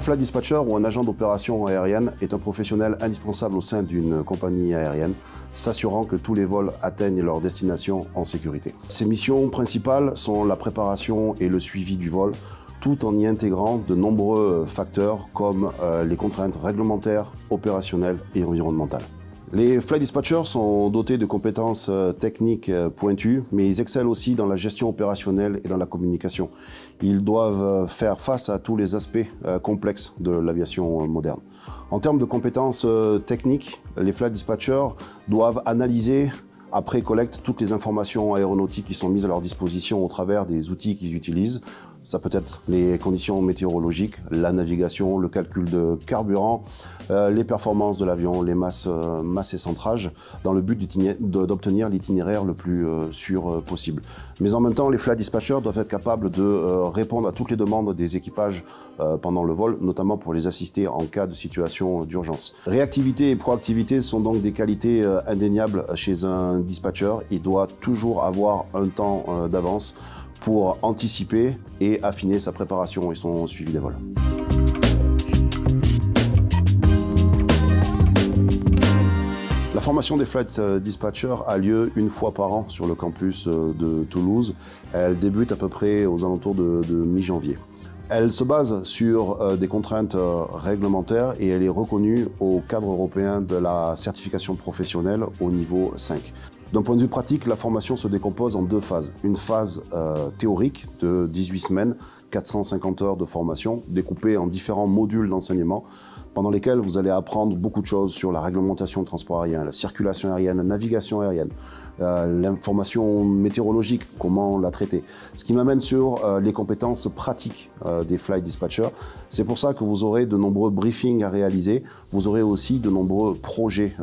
flight dispatcher ou un agent d'opération aérienne est un professionnel indispensable au sein d'une compagnie aérienne, s'assurant que tous les vols atteignent leur destination en sécurité. Ses missions principales sont la préparation et le suivi du vol, tout en y intégrant de nombreux facteurs comme les contraintes réglementaires, opérationnelles et environnementales. Les flight dispatchers sont dotés de compétences techniques pointues, mais ils excellent aussi dans la gestion opérationnelle et dans la communication. Ils doivent faire face à tous les aspects complexes de l'aviation moderne. En termes de compétences techniques, les flight dispatchers doivent analyser après collecte toutes les informations aéronautiques qui sont mises à leur disposition au travers des outils qu'ils utilisent. Ça peut être les conditions météorologiques, la navigation, le calcul de carburant, les performances de l'avion, les masses et centrages, dans le but d'obtenir l'itinéraire le plus sûr possible. Mais en même temps, les flight dispatchers doivent être capables de répondre à toutes les demandes des équipages pendant le vol, notamment pour les assister en cas de situation d'urgence. Réactivité et proactivité sont donc des qualités indéniables chez un dispatcher. Il doit toujours avoir un temps d'avance pour anticiper et affiner sa préparation et son suivi des vols. La formation des flight dispatchers a lieu une fois par an sur le campus de Toulouse. Elle débute à peu près aux alentours de mi-janvier. Elle se base sur des contraintes réglementaires et elle est reconnue au cadre européen de la certification professionnelle au niveau 5. D'un point de vue pratique, la formation se décompose en deux phases. Une phase théorique de 18 semaines, 450 heures de formation, découpée en différents modules d'enseignement, pendant lesquels vous allez apprendre beaucoup de choses sur la réglementation de transport aérien, la circulation aérienne, la navigation aérienne, l'information météorologique, comment la traiter. Ce qui m'amène sur les compétences pratiques des flight dispatchers. C'est pour ça que vous aurez de nombreux briefings à réaliser, vous aurez aussi de nombreux projets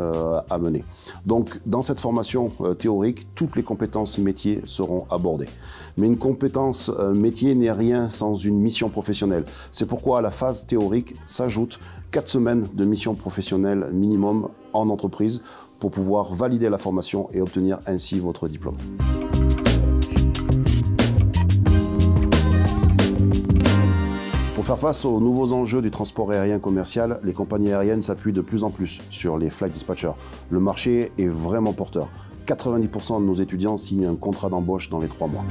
à mener. Donc dans cette formation théorique, toutes les compétences métiers seront abordées. Mais une compétence métier n'est rien sans une mission professionnelle. C'est pourquoi à la phase théorique s'ajoutent 4 semaines de mission professionnelle minimum en entreprise pour pouvoir valider la formation et obtenir ainsi votre diplôme. Pour faire face aux nouveaux enjeux du transport aérien commercial, les compagnies aériennes s'appuient de plus en plus sur les flight dispatchers. Le marché est vraiment porteur. 90% de nos étudiants signent un contrat d'embauche dans les 3 mois.